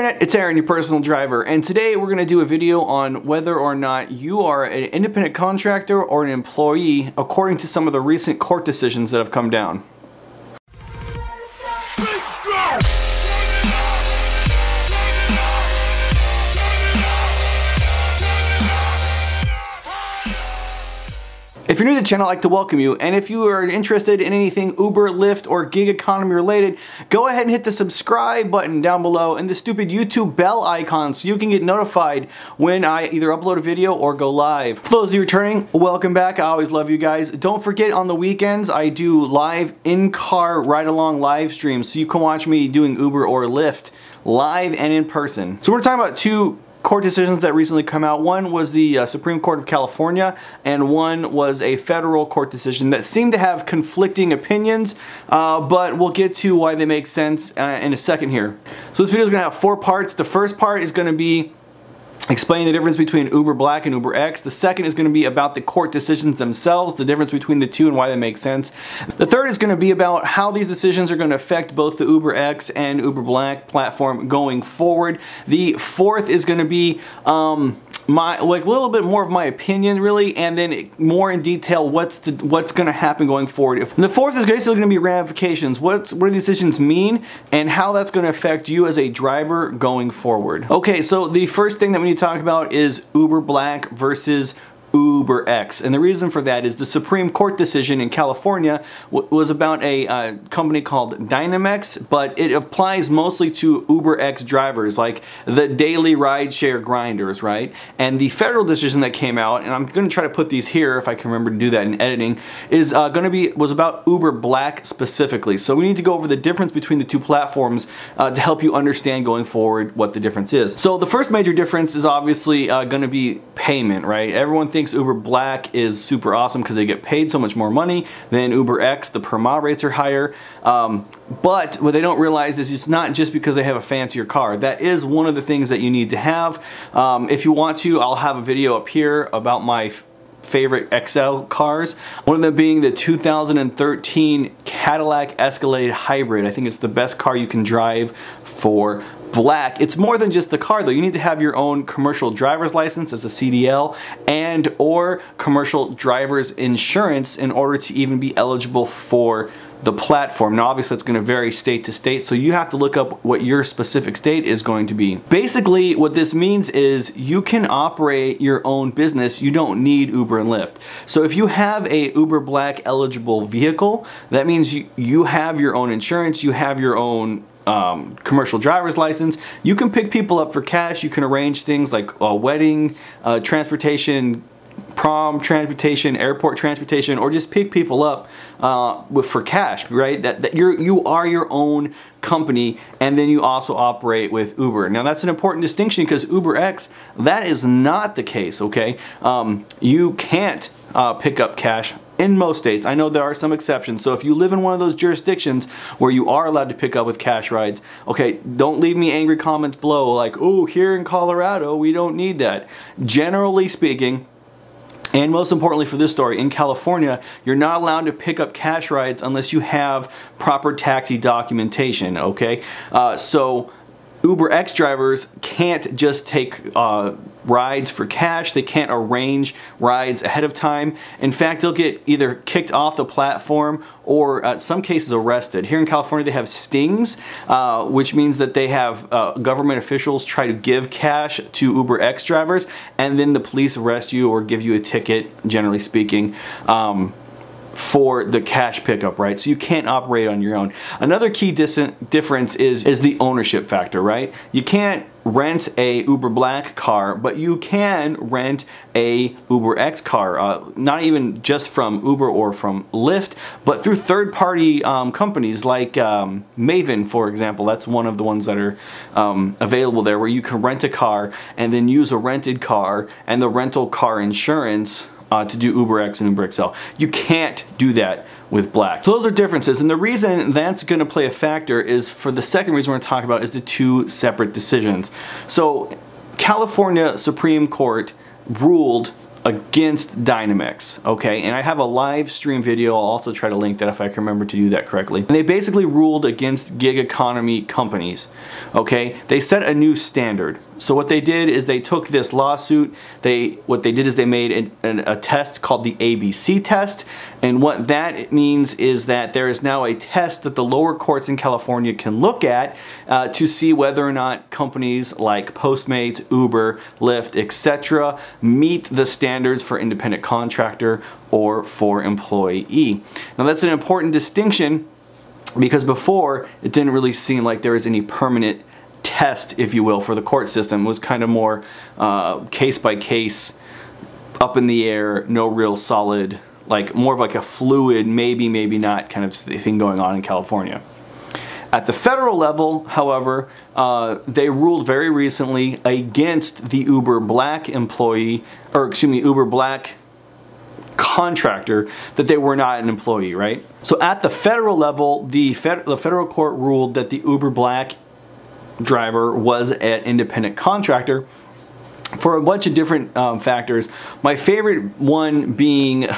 Internet, it's Aaron, your personal driver, and today we're going to do a video on whether or not you are an independent contractor or an employee according to some of the recent court decisions that have come down. If you're new to the channel, I'd like to welcome you, and if you are interested in anything Uber, Lyft, or gig economy related, go ahead and hit the subscribe button down below and the stupid YouTube bell icon so you can get notified when I either upload a video or go live. For those of you returning, welcome back. I always love you guys. Don't forget, on the weekends I do live in-car ride-along live streams, so you can watch me doing Uber or Lyft live and in person. So we're talking about two court decisions that recently come out. One was the Supreme Court of California, and one was a federal court decision that seemed to have conflicting opinions, but we'll get to why they make sense in a second here. So this video is going to have 4 parts. The first part is going to be explaining the difference between Uber Black and UberX. The second is going to be about the court decisions themselves, the difference between the two and why they make sense. The third is going to be about how these decisions are going to affect both the UberX and Uber Black platform going forward. The fourth is going to be a little bit more of my opinion, really, and then more in detail what's going to happen going forward. And the fourth is basically going to be ramifications. What do these decisions mean and how that's going to affect you as a driver going forward. Okay, so the first thing that we need to talk about is Uber Black versus UberX, and the reason for that is the Supreme Court decision in California was about a company called Dynamex, but it applies mostly to UberX drivers, like the daily rideshare grinders, right? And the federal decision that came out, and I'm going to try to put these here if I can remember to do that in editing, was about Uber Black specifically. So we need to go over the difference between the two platforms to help you understand going forward what the difference is. So the first major difference is obviously going to be payment, right? Everyone thinks Uber Black is super awesome because they get paid so much more money than UberX. The per mile rates are higher, but what they don't realize is it's not just because they have a fancier car. That is one of the things that you need to have. If you want to, I'll have a video up here about my favorite XL cars. One of them being the 2013 Cadillac Escalade Hybrid. I think it's the best car you can drive for Black. It's more than just the car though. You need to have your own commercial driver's license as a CDL and or commercial driver's insurance in order to even be eligible for the platform. Now obviously it's going to vary state to state, so you have to look up what your specific state is going to be. Basically what this means is you can operate your own business. You don't need Uber and Lyft. So if you have a Uber Black eligible vehicle, that means you have your own insurance, you have your own commercial driver's license. You can pick people up for cash. You can arrange things like a wedding, transportation, prom transportation, airport transportation, or just pick people up for cash, right? That you are your own company, and then you also operate with Uber. Now that's an important distinction because UberX, that is not the case, okay? You can't pick up cash in most states. I know there are some exceptions, so if you live in one of those jurisdictions where you are allowed to pick up with cash rides, okay, don't leave me angry comments below like, oh, here in Colorado we don't need that. Generally speaking, and most importantly for this story, in California, you're not allowed to pick up cash rides unless you have proper taxi documentation, okay? So UberX drivers can't just take rides for cash. They can't arrange rides ahead of time. In fact, they'll get either kicked off the platform or in some cases arrested. Here in California they have stings, which means that they have government officials try to give cash to UberX drivers, and then the police arrest you or give you a ticket, generally speaking, for the cash pickup, right? So you can't operate on your own. Another key difference is the ownership factor, right? You can't rent a Uber Black car, but you can rent a UberX car, not even just from Uber or from Lyft, but through third-party companies like Maven, for example. That's one of the ones that are available there, where you can rent a car and then use a rented car and the rental car insurance to do UberX and UberXL. You can't do that with Black. So those are differences, and the reason that's going to play a factor is for the second reason we're going to talk about is the two separate decisions. So California Supreme Court ruled against Dynamex, okay? And I have a live stream video. I'll also try to link that if I can remember to do that correctly. And they basically ruled against gig economy companies, okay? They set a new standard. So what they did is they took this lawsuit, what they did is they made a test called the ABC test, and what that means is that there is now a test that the lower courts in California can look at to see whether or not companies like Postmates, Uber, Lyft, etc. meet the standards for independent contractor or for employee. Now that's an important distinction because before it didn't really seem like there was any permanent test, if you will, for the court system. It was kind of more case by case, up in the air, no real solid, like more of like a fluid, maybe, maybe not kind of thing going on in California. At the federal level, however, they ruled very recently against the Uber Black employee, or excuse me, Uber Black contractor, that they were not an employee, right? So at the federal level, the federal court ruled that the Uber Black driver was an independent contractor for a bunch of different factors. My favorite one being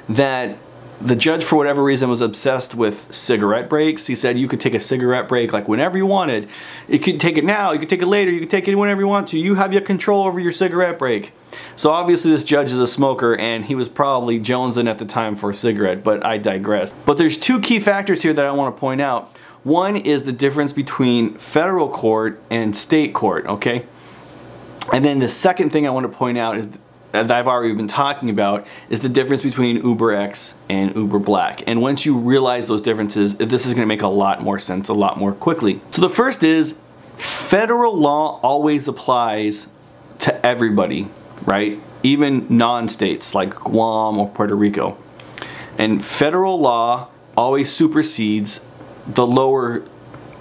that the judge, for whatever reason, was obsessed with cigarette breaks. He said you could take a cigarette break like whenever you wanted. You could take it now, you could take it later, you could take it whenever you want to. You have your control over your cigarette break. So obviously this judge is a smoker and he was probably jonesing at the time for a cigarette, but I digress. But there's two key factors here that I want to point out. One is the difference between federal court and state court, okay? And then the second thing I want to point out is, that I've already been talking about, is the difference between UberX and Uber Black. And once you realize those differences, this is going to make a lot more sense a lot more quickly. So the first is, federal law always applies to everybody, right? Even non-states like Guam or Puerto Rico. And federal law always supersedes the lower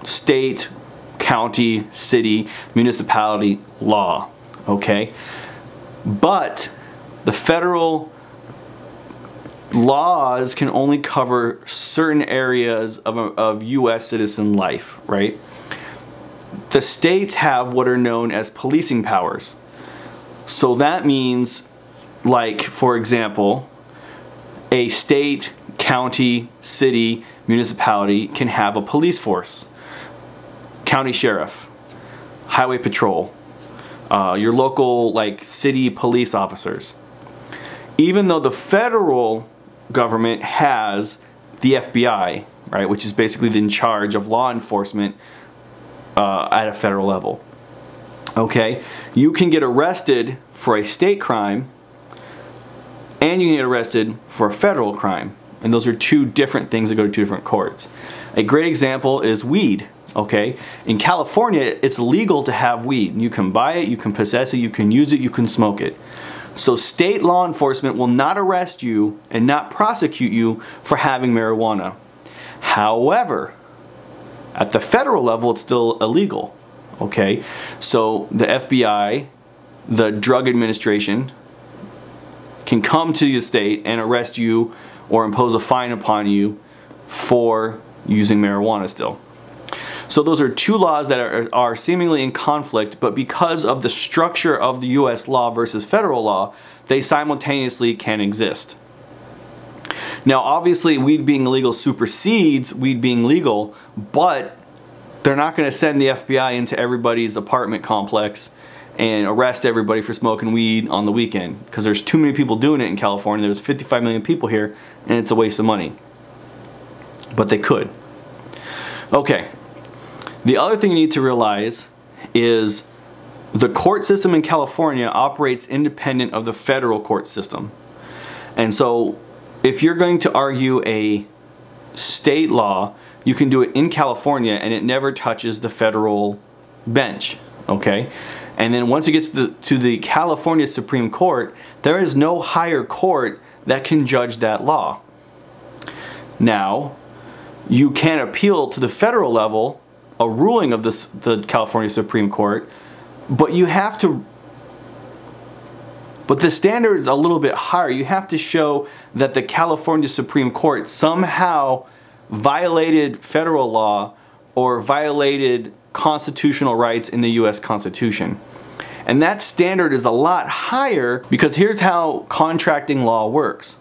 state, county, city, municipality law, okay? But the federal laws can only cover certain areas of U.S. citizen life, right? The states have what are known as policing powers. So that means, like, for example, a state, county, city, municipality can have a police force, county sheriff, highway patrol, your local like city police officers. Even though the federal government has the FBI, right, which is basically in charge of law enforcement at a federal level. Okay, you can get arrested for a state crime and you can get arrested for a federal crime. And those are two different things that go to two different courts. A great example is weed, okay? In California, it's legal to have weed. You can buy it, you can possess it, you can use it, you can smoke it. So state law enforcement will not arrest you and not prosecute you for having marijuana. However, at the federal level, it's still illegal, okay? So the FBI, the Drug Administration, can come to your state and arrest you or impose a fine upon you for using marijuana still. So those are two laws that are seemingly in conflict, but because of the structure of the US law versus federal law, they simultaneously can exist. Now obviously weed being illegal supersedes weed being legal, but they're not going to send the FBI into everybody's apartment complex and arrest everybody for smoking weed on the weekend, because there's too many people doing it in California. There's 55 million people here and it's a waste of money. But they could. Okay. The other thing you need to realize is the court system in California operates independent of the federal court system. And so if you're going to argue a state law, you can do it in California and it never touches the federal bench, okay? And then once it gets to the California Supreme Court, there is no higher court that can judge that law. Now, you can appeal to the federal level a ruling of the California Supreme Court, but you have to, but the standard is a little bit higher. You have to show that the California Supreme Court somehow violated federal law or violated constitutional rights in the US Constitution. And that standard is a lot higher because here's how contracting law works.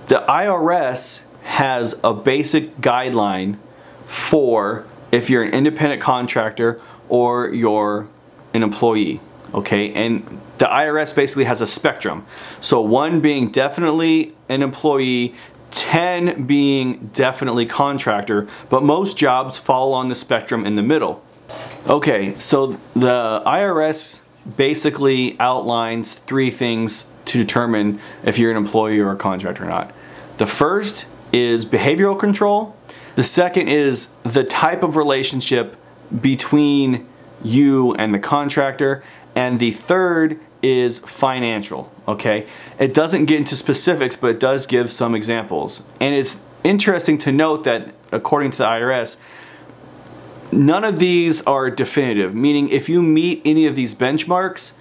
The IRS has a basic guideline for if you're an independent contractor or you're an employee, okay? And the IRS basically has a spectrum. So 1 being definitely an employee, 10 being definitely contractor, but most jobs fall on the spectrum in the middle. Okay, so the IRS basically outlines 3 things to determine if you're an employee or a contractor or not. The first is behavioral control. The second is the type of relationship between you and the contractor. And the third is financial, okay? It doesn't get into specifics, but it does give some examples. And it's interesting to note that according to the IRS, none of these are definitive, meaning if you meet any of these benchmarks,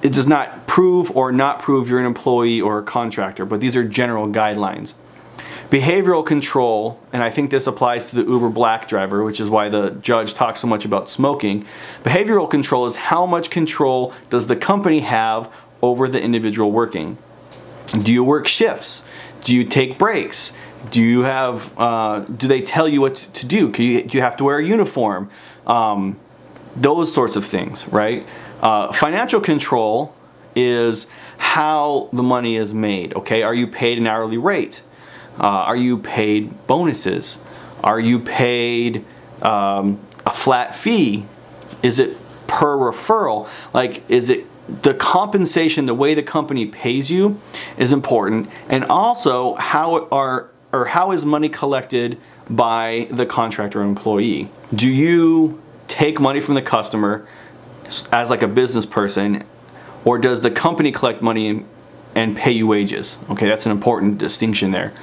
it does not prove or not prove you're an employee or a contractor, but these are general guidelines. Behavioral control, and I think this applies to the Uber Black driver, which is why the judge talks so much about smoking. Behavioral control is how much control does the company have over the individual working. Do you work shifts? Do you take breaks? Do you have, do they tell you what to do? Do you have to wear a uniform? Those sorts of things, right? Financial control is how the money is made, okay? Are you paid an hourly rate? Are you paid bonuses? Are you paid a flat fee? Is it per referral? Like, is it the compensation, the way the company pays you is important, and also how is money collected by the contractor or employee? Do you take money from the customer as like a business person, or does the company collect money and pay you wages? Okay, that's an important distinction there.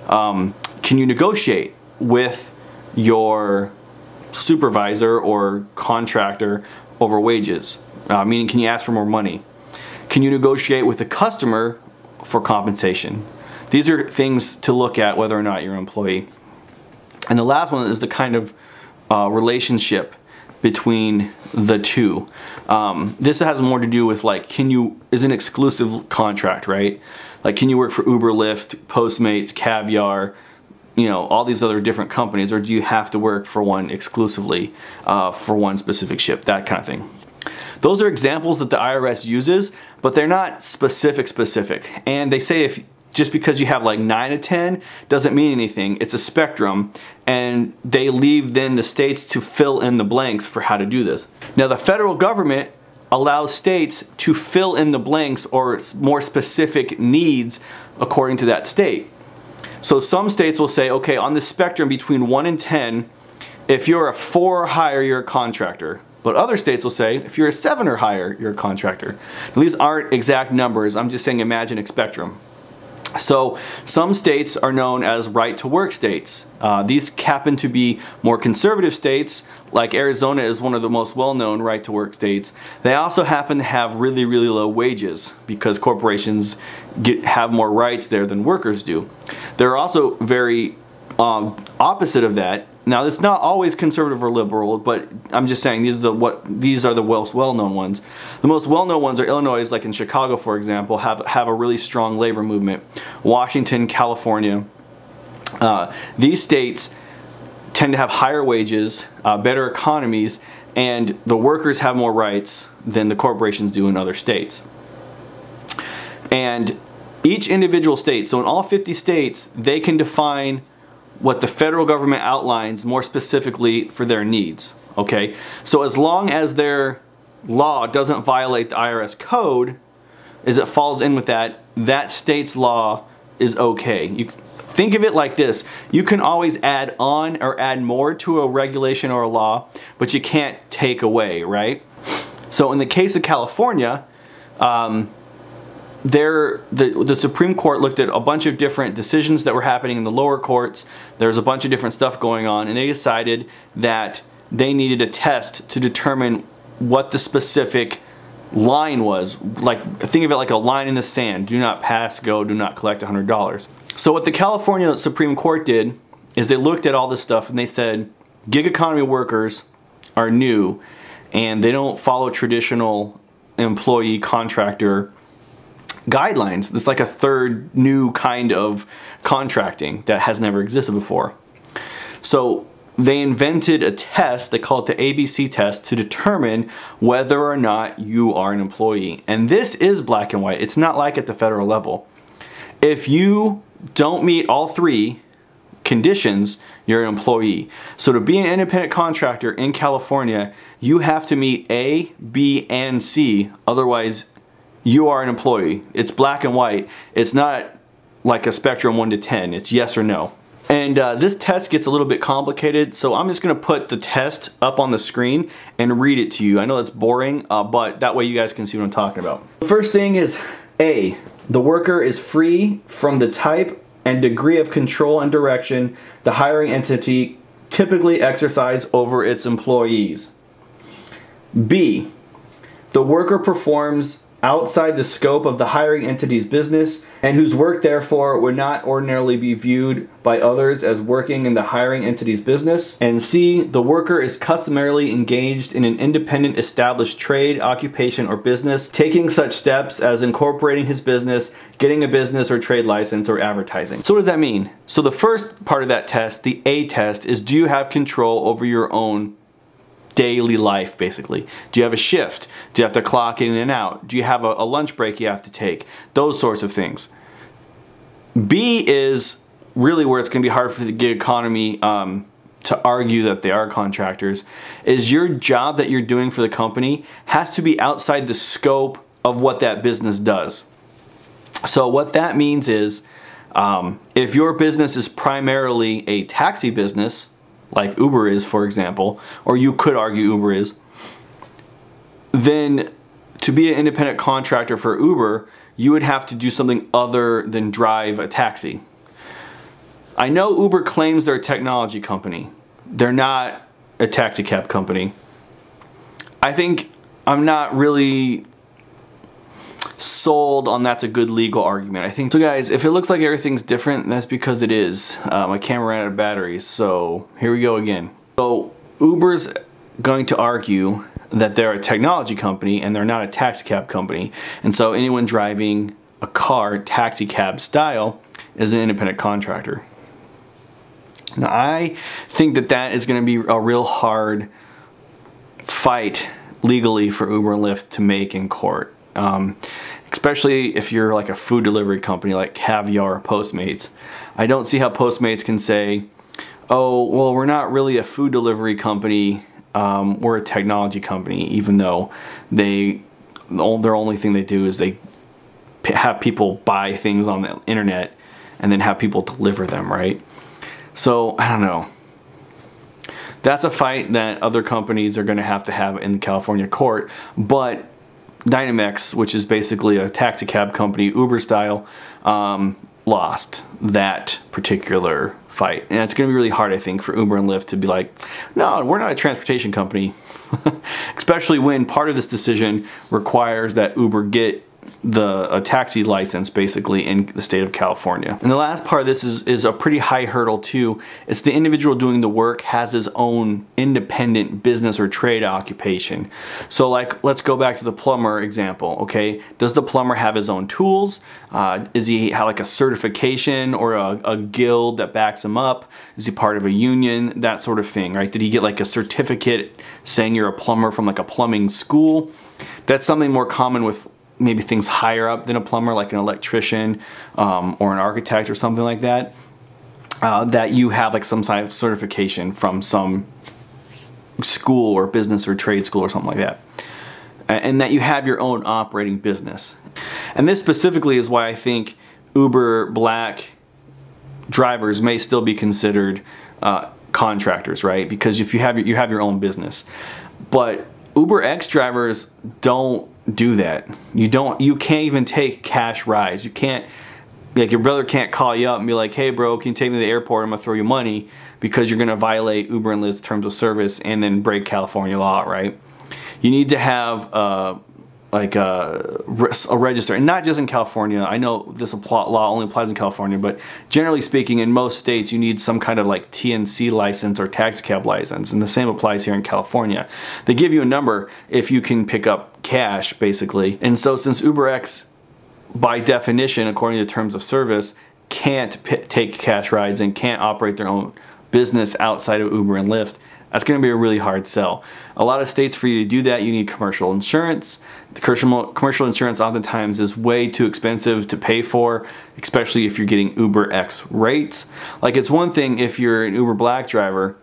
Can you negotiate with your supervisor or contractor over wages? Meaning, can you ask for more money? Can you negotiate with the customer for compensation? These are things to look at whether or not you're an employee. And the last one is the kind of relationship between the two. This has more to do with like, is an exclusive contract, right? Like, can you work for Uber, Lyft, Postmates, Caviar, you know, all these other different companies, or do you have to work for one exclusively for one specific ship, that kind of thing. Those are examples that the IRS uses, but they're not specific. And they say if just because you have like 9 to 10 doesn't mean anything. It's a spectrum, and they leave then the states to fill in the blanks for how to do this. Now the federal government allows states to fill in the blanks or more specific needs according to that state. So some states will say, okay, on the spectrum between 1 and 10, if you're a 4 or higher, you're a contractor. But other states will say, if you're a 7 or higher, you're a contractor. Now, these aren't exact numbers. I'm just saying imagine a spectrum. So some states are known as right-to-work states. These happen to be more conservative states, like Arizona is one of the most well-known right-to-work states. They also happen to have really, really low wages because corporations have more rights there than workers do. They're also very opposite of that. Now, it's not always conservative or liberal, but I'm just saying these are the most well-known ones. The most well-known ones are Illinois, like in Chicago, for example, have a really strong labor movement. Washington, California. These states tend to have higher wages, better economies, and the workers have more rights than the corporations do in other states. And each individual state, so in all 50 states, they can define what the federal government outlines more specifically for their needs, okay? So as long as their law doesn't violate the IRS code, as it falls in with that state's law is okay. You think of it like this: you can always add on or add more to a regulation or a law, but you can't take away, right? So in the case of California, the Supreme Court looked at a bunch of different decisions that were happening in the lower courts. There's a bunch of different stuff going on, and they decided that they needed a test to determine what the specific line was. Like, think of it like a line in the sand. Do not pass, go, do not collect $100. So what the California Supreme Court did is they looked at all this stuff and they said gig economy workers are new and they don't follow traditional employee contractor guidelines. It's like a third new kind of contracting that has never existed before. So they invented a test, they call it the ABC test, to determine whether or not you are an employee. And this is black and white. It's not like at the federal level. If you don't meet all three conditions, you're an employee. So to be an independent contractor in California, you have to meet A, B, and C, otherwise you are an employee. It's black and white. It's not like a spectrum 1 to 10. It's yes or no. And this test gets a little bit complicated, so I'm just gonna put the test up on the screen and read it to you. I know that's boring, but that way you guys can see what I'm talking about. The first thing is A, the worker is free from the type and degree of control and direction the hiring entity typically exercise over its employees. B, the worker performs outside the scope of the hiring entity's business and whose work therefore would not ordinarily be viewed by others as working in the hiring entity's business. And C, the worker is customarily engaged in an independent established trade, occupation, or business, taking such steps as incorporating his business, getting a business or trade license, or advertising. So what does that mean? So the first part of that test, the A test, is do you have control over your own daily life, basically? Do you have a shift? Do you have to clock in and out? Do you have a lunch break you have to take? Those sorts of things. B is really where it's going to be hard for the gig economy to argue that they are contractors, is your job that you're doing for the company has to be outside the scope of what that business does. So what that means is if your business is primarily a taxi business, like Uber is, for example, or you could argue Uber is, then to be an independent contractor for Uber, you would have to do something other than drive a taxi. I know Uber claims they're a technology company. They're not a taxi cab company. I think I'm not really sold on that's a good legal argument. I think so, guys. If it looks like everything's different, that's because it is. My camera ran out of batteries, so here we go again. So Uber's going to argue that they're a technology company and they're not a taxi cab company, and so anyone driving a car taxi cab style is an independent contractor. Now I think that that is going to be a real hard fight legally for Uber and Lyft to make in court. Especially if you're like a food delivery company like Caviar or Postmates. I don't see how Postmates can say, oh, well, we're not really a food delivery company, we're a technology company, even though their only thing they do is they have people buy things on the internet and then have people deliver them, right? So, I don't know. That's a fight that other companies are going to have in the California court, but Dynamex, which is basically a taxi cab company, Uber style, lost that particular fight. And it's going to be really hard, I think, for Uber and Lyft to be like, no, we're not a transportation company. Especially when part of this decision requires that Uber get a taxi license basically in the state of California. And the last part of this is a pretty high hurdle too. It's the individual doing the work has his own independent business or trade occupation. So like, let's go back to the plumber example, okay? Does the plumber have his own tools? Is he have like a certification or a guild that backs him up? Is he part of a union? That sort of thing, right? Did he get like a certificate saying you're a plumber from like a plumbing school? That's something more common with maybe things higher up than a plumber, like an electrician or an architect or something like that, that you have like some type of certification from some school or business or trade school or something like that, and that you have your own operating business. And this specifically is why I think Uber Black drivers may still be considered contractors, right? Because if you have your own business, but UberX drivers don't do that. You can't even take cash rides. You can't, like, your brother can't call you up and be like, hey bro, can you take me to the airport? I'm gonna throw you money, because you're gonna violate Uber and Lyft's terms of service and then break California law, right? You need to have a register, and not just in California. I know this law only applies in California, but generally speaking, in most states, you need some kind of like TNC license or taxi cab license, and the same applies here in California. They give you a number if you can pick up cash, basically. And so since UberX, by definition, according to terms of service, can't take cash rides and can't operate their own business outside of Uber and Lyft, that's going to be a really hard sell. A lot of states, for you to do that, you need commercial insurance. The commercial insurance oftentimes is way too expensive to pay for, especially if you're getting UberX rates. Like, it's one thing if you're an Uber Black driver.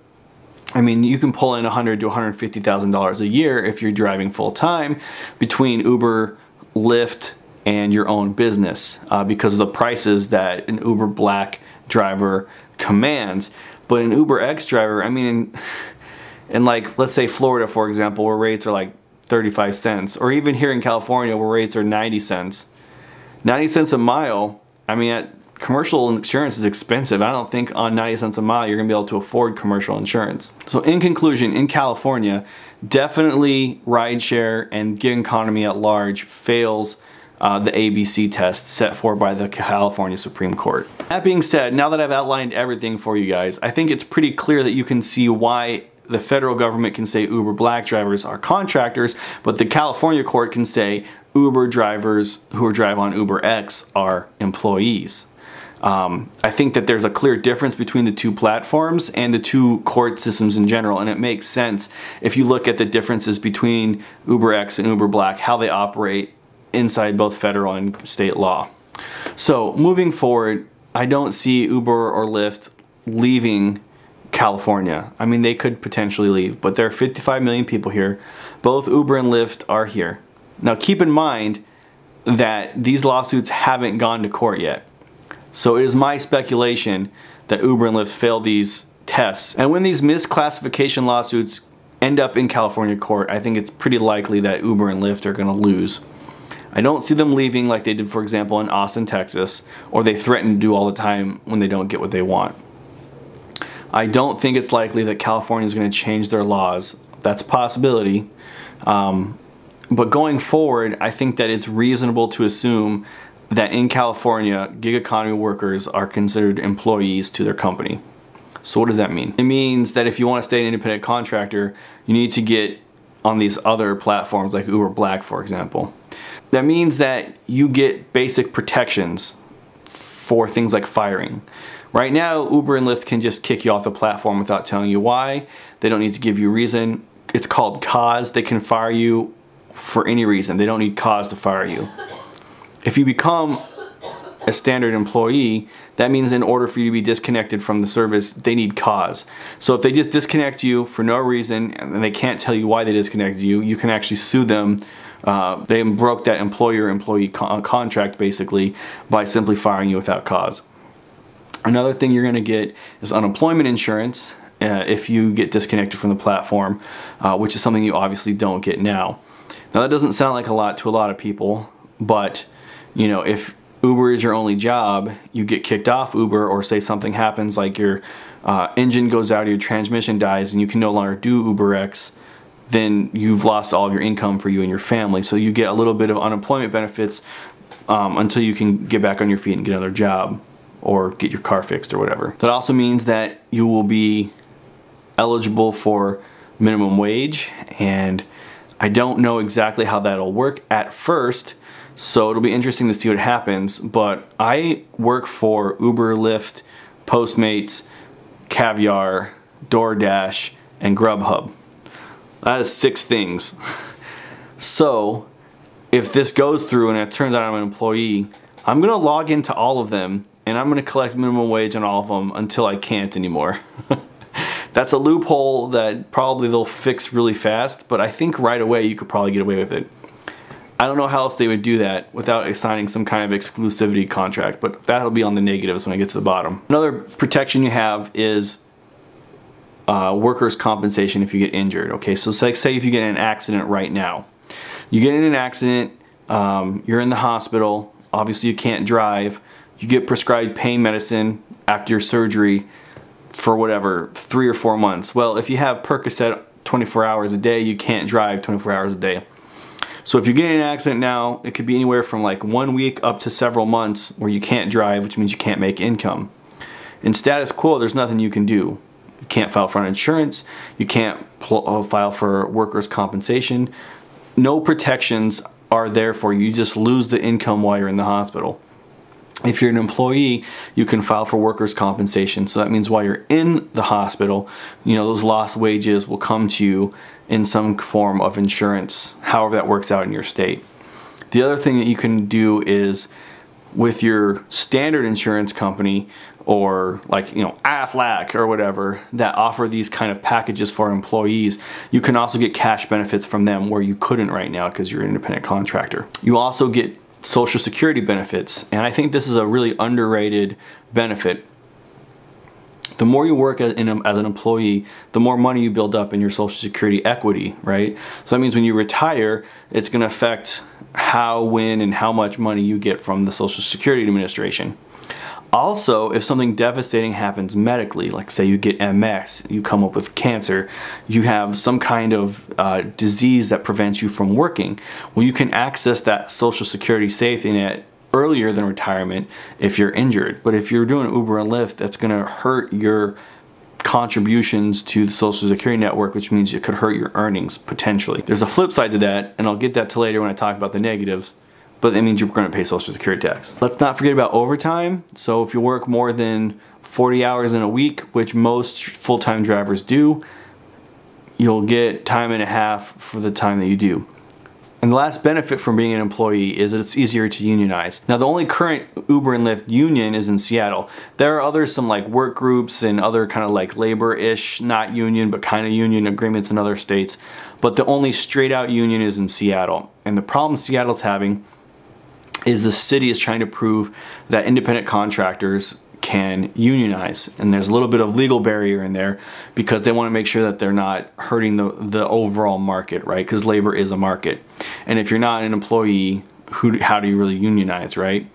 I mean, you can pull in $100,000 to $150,000 a year if you're driving full time between Uber, Lyft, and your own business because of the prices that an Uber Black driver commands. But an UberX driver, I mean, in like, let's say Florida, for example, where rates are like 35 cents, or even here in California where rates are 90 cents. 90 cents a mile, I mean, commercial insurance is expensive. I don't think on 90 cents a mile you're going to be able to afford commercial insurance. So in conclusion, in California, definitely rideshare and gig economy at large fails the ABC test set forth by the California Supreme Court. That being said, now that I've outlined everything for you guys, I think it's pretty clear that you can see why the federal government can say Uber Black drivers are contractors, but the California court can say Uber drivers who drive on UberX are employees. I think that there's a clear difference between the two platforms and the two court systems in general, and it makes sense if you look at the differences between UberX and Uber Black, how they operate inside both federal and state law. So moving forward, I don't see Uber or Lyft leaving California. I mean, they could potentially leave, but there are 55 million people here. Both Uber and Lyft are here. Now keep in mind that these lawsuits haven't gone to court yet. So it is my speculation that Uber and Lyft failed these tests. And when these misclassification lawsuits end up in California court, I think it's pretty likely that Uber and Lyft are going to lose. I don't see them leaving like they did, for example, in Austin, Texas, or they threaten to do all the time when they don't get what they want. I don't think it's likely that California is going to change their laws. That's a possibility. But going forward, I think that it's reasonable to assume that in California, gig economy workers are considered employees to their company. So what does that mean? It means that if you want to stay an independent contractor, you need to get on these other platforms like Uber Black, for example. That means that you get basic protections for things like firing. Right now, Uber and Lyft can just kick you off the platform without telling you why. They don't need to give you a reason. It's called cause. They can fire you for any reason. They don't need cause to fire you. If you become a standard employee, that means in order for you to be disconnected from the service, they need cause. So if they just disconnect you for no reason and they can't tell you why they disconnected you, you can actually sue them. They broke that employer-employee contract basically by simply firing you without cause. Another thing you're going to get is unemployment insurance if you get disconnected from the platform, which is something you obviously don't get now. Now that doesn't sound like a lot to a lot of people, but you know, if Uber is your only job, you get kicked off Uber, or say something happens like your engine goes out or your transmission dies and you can no longer do UberX, then you've lost all of your income for you and your family. So you get a little bit of unemployment benefits until you can get back on your feet and get another job or get your car fixed or whatever. That also means that you will be eligible for minimum wage, and I don't know exactly how that'll work at first, so it'll be interesting to see what happens. But I work for Uber, Lyft, Postmates, Caviar, DoorDash, and Grubhub. That is 6 things. So if this goes through and it turns out I'm an employee, I'm gonna log into all of them and I'm gonna collect minimum wage on all of them until I can't anymore. That's a loophole that probably they'll fix really fast, but I think right away you could probably get away with it. I don't know how else they would do that without assigning some kind of exclusivity contract, but that'll be on the negatives when I get to the bottom. Another protection you have is workers' compensation if you get injured. Okay, so say if you get in an accident right now. You get in an accident, you're in the hospital, obviously you can't drive, you get prescribed pain medicine after your surgery for whatever, 3 or 4 months. Well, if you have Percocet 24 hours a day, you can't drive 24 hours a day. So if you get in an accident now, it could be anywhere from like 1 week up to several months where you can't drive, which means you can't make income. In status quo, there's nothing you can do. You can't file for insurance, you can't file for workers' compensation. No protections are there for you. You just lose the income while you're in the hospital. If you're an employee, you can file for workers' compensation. So that means while you're in the hospital, you know, those lost wages will come to you in some form of insurance, however that works out in your state. The other thing that you can do is with your standard insurance company, or like, you know, Aflac or whatever, that offer these kind of packages for employees, you can also get cash benefits from them where you couldn't right now because you're an independent contractor. You also get Social Security benefits, and I think this is a really underrated benefit. The more you work as an employee, the more money you build up in your Social Security equity, right? So that means when you retire, it's going to affect how, when, and how much money you get from the Social Security Administration. Also, if something devastating happens medically, like say you get MS, you come up with cancer, you have some kind of disease that prevents you from working, well, you can access that Social Security safety net earlier than retirement if you're injured. But if you're doing Uber and Lyft, that's going to hurt your contributions to the Social Security network, which means it could hurt your earnings potentially. There's a flip side to that, and I'll get that to later when I talk about the negatives. But that means you're going to pay Social Security tax. Let's not forget about overtime. So if you work more than 40 hours in a week, which most full-time drivers do, you'll get time and a half for the time that you do. And the last benefit from being an employee is that it's easier to unionize. Now, the only current Uber and Lyft union is in Seattle. There are others, some like work groups and other kind of like labor-ish, not union, but kind of union agreements in other states. But the only straight out union is in Seattle. And the problem Seattle's having is the city is trying to prove that independent contractors can unionize, and there's a little bit of legal barrier in there because they want to make sure that they're not hurting the overall market, right? Because labor is a market, and if you're not an employee, how do you really unionize, right?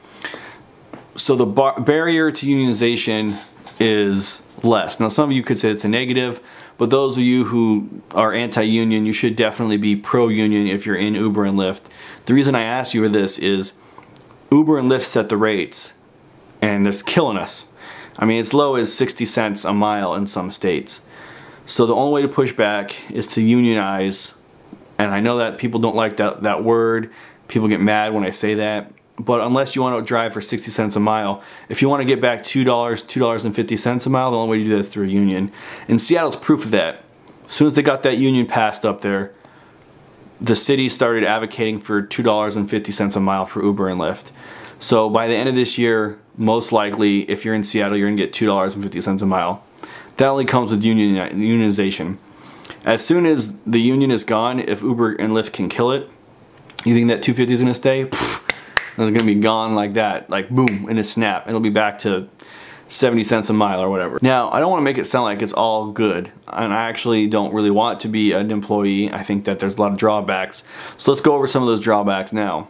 So the barrier to unionization is less. Now, some of you could say it's a negative, but those of you who are anti-union, you should definitely be pro-union if you're in Uber and Lyft. The reason I ask you this is Uber and Lyft set the rates, and it's killing us. I mean, as low as 60 cents a mile in some states. So the only way to push back is to unionize, and I know that people don't like that word. People get mad when I say that, but unless you want to drive for 60 cents a mile, if you want to get back $2, $2.50 a mile, the only way to do that is through a union. And Seattle's proof of that. As soon as they got that union passed up there, the city started advocating for $2.50 a mile for Uber and Lyft. So by the end of this year, most likely, if you're in Seattle, you're gonna get $2.50 a mile. That only comes with unionization. As soon as the union is gone, if Uber and Lyft can kill it, you think that $2.50 is gonna stay? Pfft, it's gonna be gone like that, like boom, in a snap. It'll be back to 70 cents a mile or whatever. Now, I don't want to make it sound like it's all good, and I actually don't really want to be an employee. I think that there's a lot of drawbacks. So let's go over some of those drawbacks now.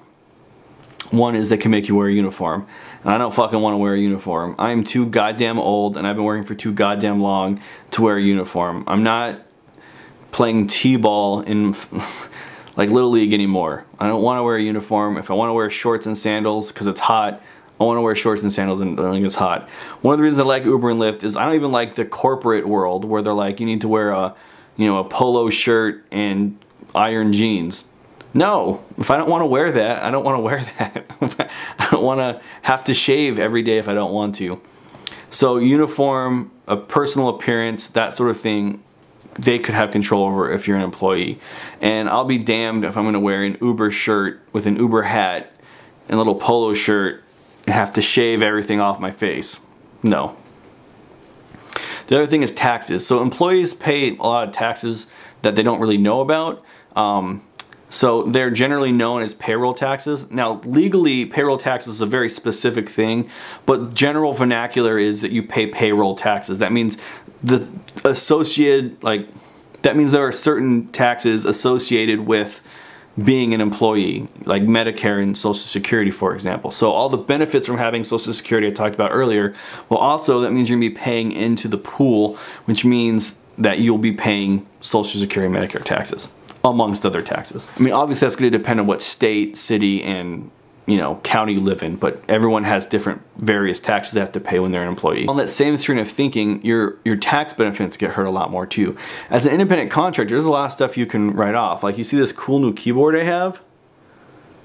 One is they can make you wear a uniform, and I don't fucking want to wear a uniform. I'm too goddamn old, and I've been working for too goddamn long to wear a uniform. I'm not playing t-ball in like Little League anymore. I don't want to wear a uniform. If I want to wear shorts and sandals because it's hot, I want to wear shorts and sandals and when it's hot. One of the reasons I like Uber and Lyft is I don't even like the corporate world where they're like, you need to wear a, you know, a polo shirt and iron jeans. No, if I don't want to wear that, I don't want to wear that. I don't want to have to shave every day if I don't want to. So uniform, a personal appearance, that sort of thing, they could have control over if you're an employee. And I'll be damned if I'm going to wear an Uber shirt with an Uber hat and a little polo shirt and have to shave everything off my face. No. The other thing is taxes. So employees pay a lot of taxes that they don't really know about. So they're generally known as payroll taxes. Now, legally, payroll taxes is a very specific thing, but general vernacular is that you pay payroll taxes. That means the associated, that means there are certain taxes associated with being an employee, like Medicare and Social Security, for example. So all the benefits from having Social Security I talked about earlier, well, also that means you're gonna be paying into the pool, which means that you'll be paying Social Security and Medicare taxes. amongst other taxes. I mean, obviously that's going to depend on what state, city, and county you live in, but everyone has different various taxes they have to pay when they're an employee. On that same train of thinking, your tax benefits get hurt a lot more too. As an independent contractor, there's a lot of stuff you can write off. Like, you see this cool new keyboard I have?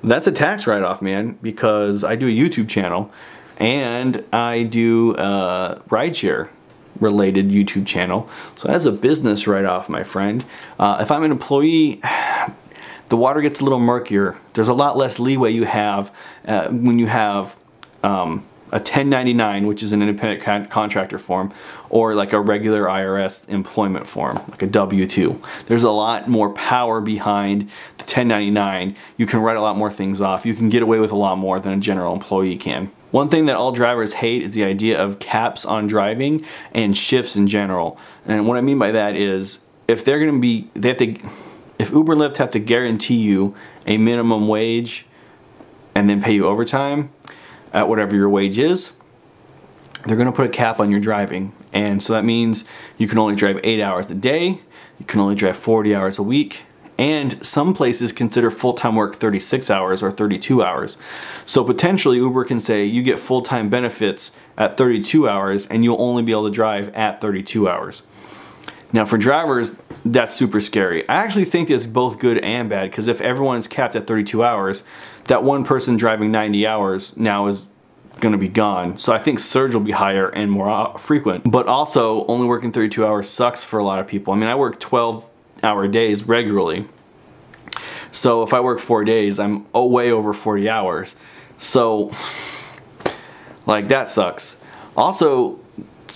That's a tax write-off, man, because I do a YouTube channel and I do a rideshare related YouTube channel. So that's a business write-off, my friend. If I'm an employee, the water gets a little murkier. There's a lot less leeway you have when you have a 1099, which is an independent contractor form, or like a regular IRS employment form, like a W-2. There's a lot more power behind the 1099. You can write a lot more things off. You can get away with a lot more than a general employee can. One thing that all drivers hate is the idea of caps on driving and shifts in general. And what I mean by that is, if they're going to be, if Uber and Lyft have to guarantee you a minimum wage and then pay you overtime at whatever your wage is, they're going to put a cap on your driving. And so that means you can only drive 8 hours a day, you can only drive 40 hours a week, and some places consider full-time work 36 hours or 32 hours. So potentially Uber can say you get full-time benefits at 32 hours and you'll only be able to drive at 32 hours. Now for drivers, that's super scary. I actually think it's both good and bad, because if everyone is capped at 32 hours, that one person driving 90 hours now is going to be gone. So I think surge will be higher and more frequent. But also, only working 32 hours sucks for a lot of people. I mean, I work 12-hour days regularly. So if I work 4 days, I'm way over 40 hours. So, like, that sucks. Also,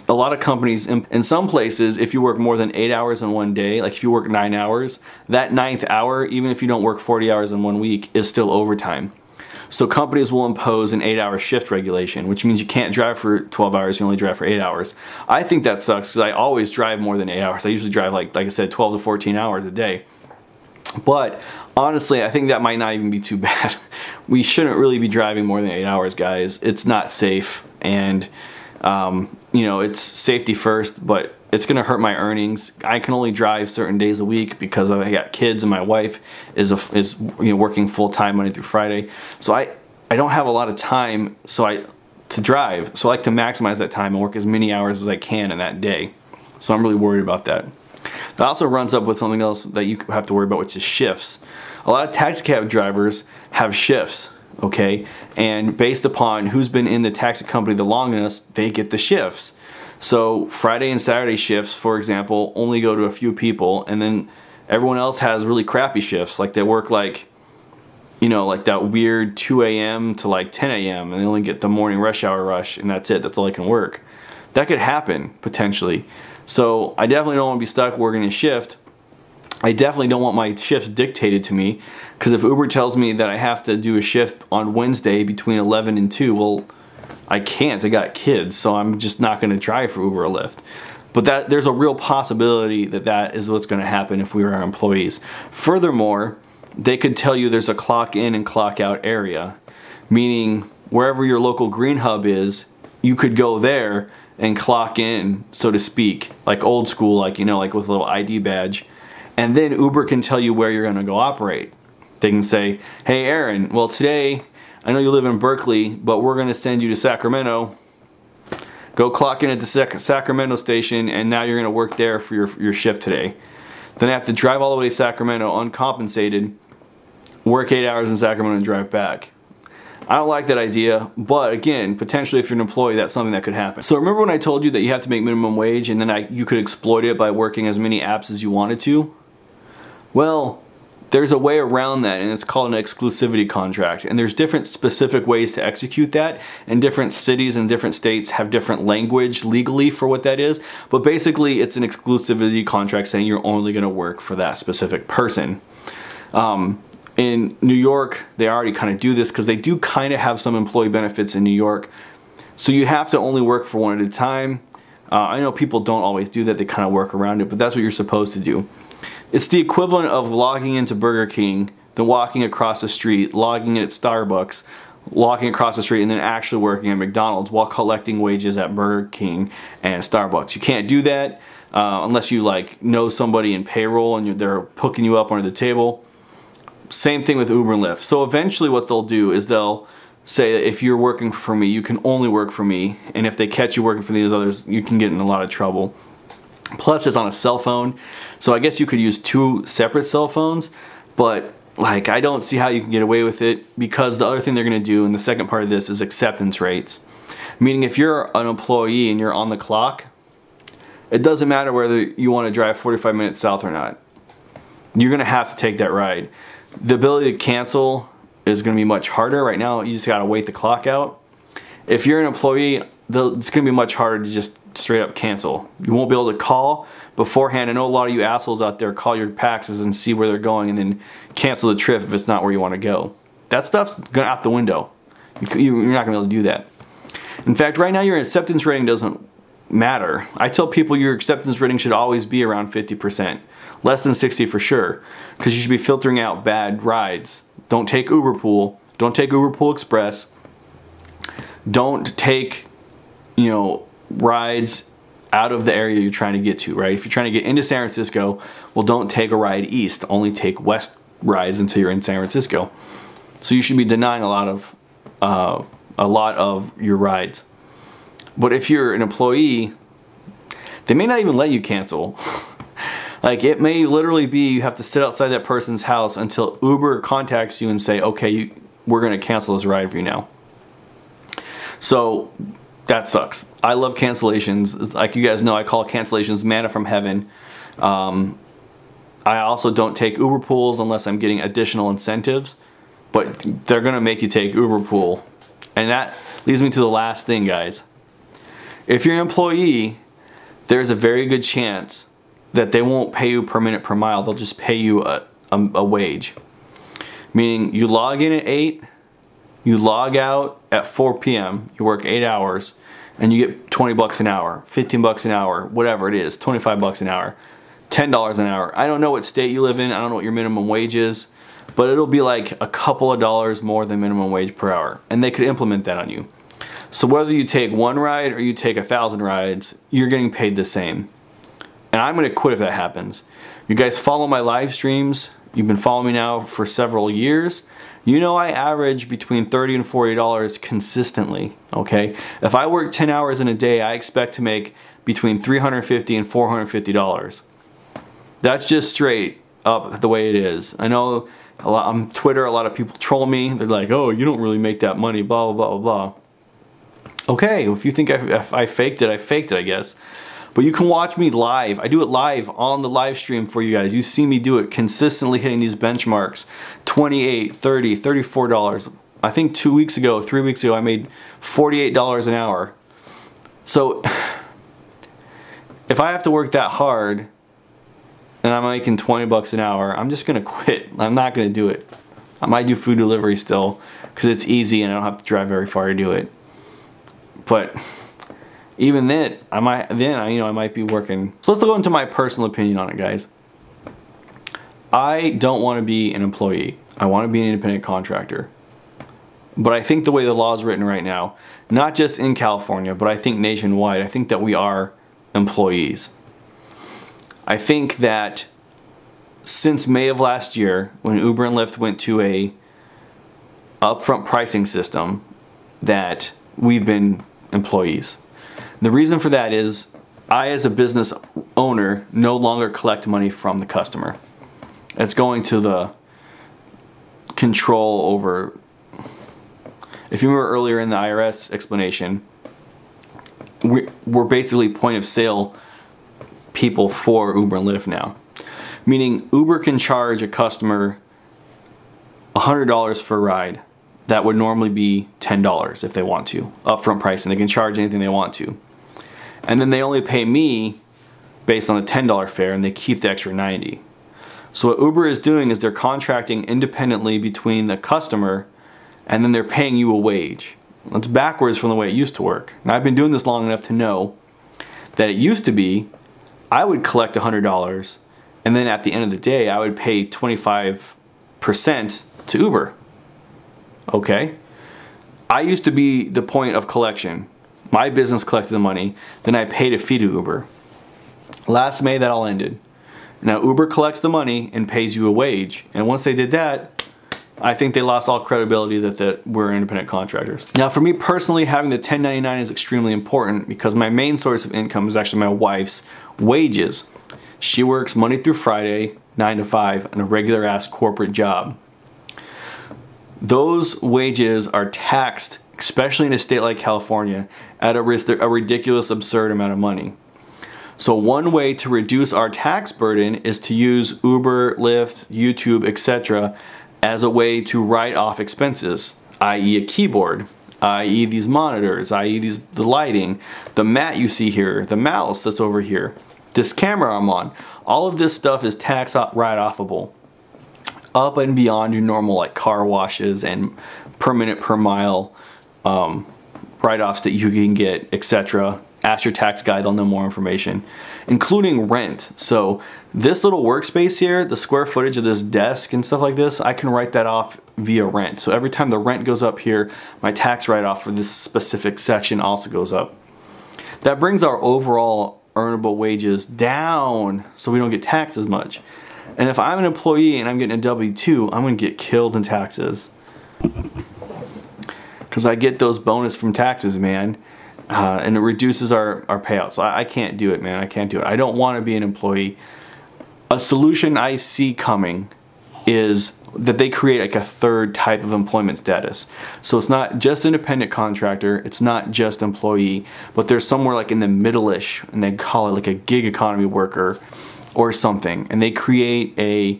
a lot of companies, in some places, if you work more than 8 hours in one day, like if you work 9 hours, that 9th hour, even if you don't work 40 hours in 1 week, is still overtime. So companies will impose an 8-hour shift regulation, which means you can't drive for 12 hours, you only drive for 8 hours. I think that sucks, because I always drive more than 8 hours. I usually drive, like I said, 12 to 14 hours a day. But honestly, I think that might not even be too bad. We shouldn't really be driving more than 8 hours, guys. It's not safe, and it's safety first, but it's gonna hurt my earnings. I can only drive certain days a week because I got kids and my wife is working full time Monday through Friday. So I don't have a lot of time to drive. So I like to maximize that time and work as many hours as I can in that day. So I'm really worried about that. That also runs up with something else that you have to worry about, which is shifts. A lot of taxi cab drivers have shifts. Okay, and based upon who's been in the taxi company the longest, they get the shifts. So Friday and Saturday shifts, for example, only go to a few people, and then everyone else has really crappy shifts. Like they work like that weird 2 a.m. to like 10 a.m. and they only get the morning rush hour rush, and that's it. That's all they can work. That could happen potentially. So I definitely don't want to be stuck working a shift. I definitely don't want my shifts dictated to me, because if Uber tells me that I have to do a shift on Wednesday between 11 and 2, well, I can't. I got kids, so I'm just not going to drive for Uber or Lyft. But there's a real possibility that is what's going to happen if we were our employees. Furthermore, they could tell you there's a clock in and clock out area, meaning wherever your local green hub is, you could go there and clock in, so to speak, like old school, like with a little ID badge. And then Uber can tell you where you're going to go operate. They can say, hey Aaron, well today, I know you live in Berkeley, but we're going to send you to Sacramento. Go clock in at the Sacramento station, and now you're going to work there for your shift today. Then I have to drive all the way to Sacramento uncompensated, work 8 hours in Sacramento and drive back. I don't like that idea, but again, potentially if you're an employee, that's something that could happen. So remember when I told you that you have to make minimum wage and then you could exploit it by working as many apps as you wanted to? Well, there's a way around that, and it's called an exclusivity contract. And there's different specific ways to execute that, and different cities and different states have different language legally for what that is. But basically, it's an exclusivity contract saying you're only going to work for that specific person. In New York, they already kind of do this because they do kind of have some employee benefits in New York. So you have to only work for one at a time. I know people don't always do that, they kind of work around it, but that's what you're supposed to do. It's the equivalent of logging into Burger King, then walking across the street, logging in at Starbucks, walking across the street, and then actually working at McDonald's while collecting wages at Burger King and Starbucks. You can't do that. unless you like know somebody in payroll and they're hooking you up under the table. Same thing with Uber and Lyft. So eventually what they'll do is they'll say that if you're working for me, you can only work for me, and if they catch you working for these others, you can get in a lot of trouble. Plus it's on a cell phone, so I guess you could use 2 separate cell phones, but like I don't see how you can get away with it, because the other thing they're gonna do in the second part of this is acceptance rates. Meaning if you're an employee and you're on the clock, it doesn't matter whether you want to drive 45 minutes south or not. You're gonna have to take that ride. The ability to cancel is gonna be much harder. Right now you just gotta wait the clock out. If you're an employee, it's gonna be much harder to just straight up cancel. You won't be able to call beforehand. I know a lot of you assholes out there call your paxes and see where they're going and then cancel the trip if it's not where you want to go. That stuff's going out the window. You're not gonna be able to do that. In fact, right now your acceptance rating doesn't matter. I tell people your acceptance rating should always be around 50%. Less than 60 for sure, because you should be filtering out bad rides. Don't take Uber Pool. Don't take Uber Pool Express. Don't take, you know, rides out of the area you're trying to get to, right? If you're trying to get into San Francisco, well, don't take a ride east. Only take west rides until you're in San Francisco. So you should be denying a lot of your rides. But if you're an employee, they may not even let you cancel. Like it may literally be you have to sit outside that person's house until Uber contacts you and say, okay, we're gonna cancel this ride for you now. So that sucks. I love cancellations. Like you guys know, I call cancellations manna from heaven. I also don't take Uber pools unless I'm getting additional incentives, but they're gonna make you take Uber pool. And that leads me to the last thing, guys. If you're an employee, there's a very good chance that they won't pay you per minute per mile. They'll just pay you a wage. Meaning you log in at 8, you log out at 4 p.m., you work 8 hours, and you get 20 bucks an hour, 15 bucks an hour, whatever it is, 25 bucks an hour, $10 an hour. I don't know what state you live in, I don't know what your minimum wage is, but it'll be like a couple of dollars more than minimum wage per hour, and they could implement that on you. So whether you take 1 ride or you take 1,000 rides, you're getting paid the same. And I'm gonna quit if that happens. You guys follow my live streams, you've been following me now for several years. You know I average between $30 and $40 consistently, okay? If I work 10 hours in a day, I expect to make between $350 and $450. That's just straight up the way it is. I know on Twitter, a lot of people troll me. They're like, oh, you don't really make that money, blah, blah, blah, blah. Okay, if you think I faked it, I faked it, I guess. But you can watch me live. I do it live on the live stream for you guys. You see me do it, consistently hitting these benchmarks. $28, $30, $34. I think 2 weeks ago, 3 weeks ago, I made $48 an hour. So if I have to work that hard and I'm making 20 bucks an hour, I'm just gonna quit. I'm not gonna do it. I might do food delivery still because it's easy and I don't have to drive very far to do it. But even then, I might be working. So let's go into my personal opinion on it, guys. I don't want to be an employee. I want to be an independent contractor. But I think the way the law is written right now, not just in California, but I think nationwide, I think that we are employees. I think that since May of last year, when Uber and Lyft went to a upfront pricing system, that we've been employees. The reason for that is I, as a business owner, no longer collect money from the customer. It's going to the control over, if you remember earlier in the IRS explanation, we're basically point of sale people for Uber and Lyft now. Meaning Uber can charge a customer $100 for a ride. That would normally be $10 if they want to, upfront pricing. They can charge anything they want to. And then they only pay me based on a $10 fare and they keep the extra 90. So what Uber is doing is they're contracting independently between the customer and then they're paying you a wage. That's backwards from the way it used to work. And I've been doing this long enough to know that it used to be I would collect $100 and then at the end of the day I would pay 25% to Uber. Okay? I used to be the point of collection. My business collected the money, then I paid a fee to Uber. Last May that all ended. Now Uber collects the money and pays you a wage, and once they did that, I think they lost all credibility that we're independent contractors. Now for me personally, having the 1099 is extremely important because my main source of income is actually my wife's wages. She works Monday through Friday, 9 to 5, in a regular ass corporate job. Those wages are taxed, especially in a state like California, at a ridiculous, absurd amount of money. So one way to reduce our tax burden is to use Uber, Lyft, YouTube, etc. as a way to write off expenses, i.e. a keyboard, i.e. these monitors, i.e. the lighting, the mat you see here, the mouse that's over here, this camera I'm on. All of this stuff is tax write-offable, up and beyond your normal like car washes and per minute per mile write-offs that you can get, etc. Ask your tax guy, they'll know more information, including rent. So this little workspace here, the square footage of this desk and stuff like this, I can write that off via rent. So every time the rent goes up here, my tax write-off for this specific section also goes up. That brings our overall earnable wages down so we don't get taxed as much. And if I'm an employee and I'm getting a W-2, I'm going to get killed in taxes. Because I get those bonus from taxes, man. And it reduces our payouts. So I can't do it, man. I can't do it. I don't want to be an employee. A solution I see coming is that they create like a third type of employment status. So it's not just independent contractor, it's not just employee, but there's somewhere like in the middle-ish, and they call it like a gig economy worker or something. And they create a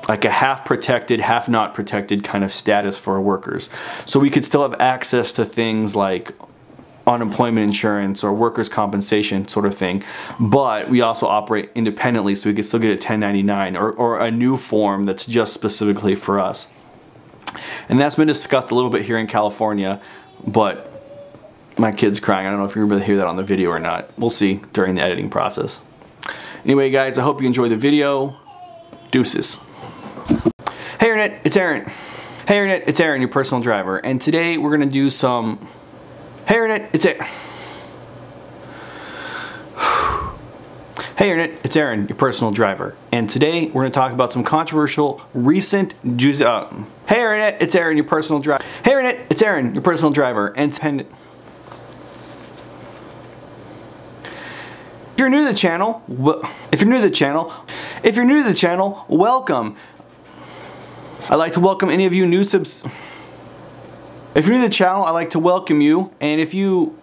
like a half protected, half not protected kind of status for our workers. So we could still have access to things like unemployment insurance or workers' compensation sort of thing, but we also operate independently, so we could still get a 1099 or a new form that's just specifically for us. And that's been discussed a little bit here in California, but my kid's crying. I don't know if you're able to hear that on the video or not. We'll see during the editing process. Anyway, guys, I hope you enjoyed the video. Deuces. Hey Internet, it's Aaron. Hey Internet, it's Aaron, your personal driver, and today we're gonna do some. Hey Internet, it's Aaron. Hey Internet, it's Aaron, your personal driver, and today we're gonna talk about some controversial recent juice. Hey Internet, it's Aaron, your personal driver. Hey Internet, it's Aaron, your personal driver, and if you're new to the channel, welcome. I'd like to welcome any of you new subs. If you're new to the channel, I'd like to welcome you, and if you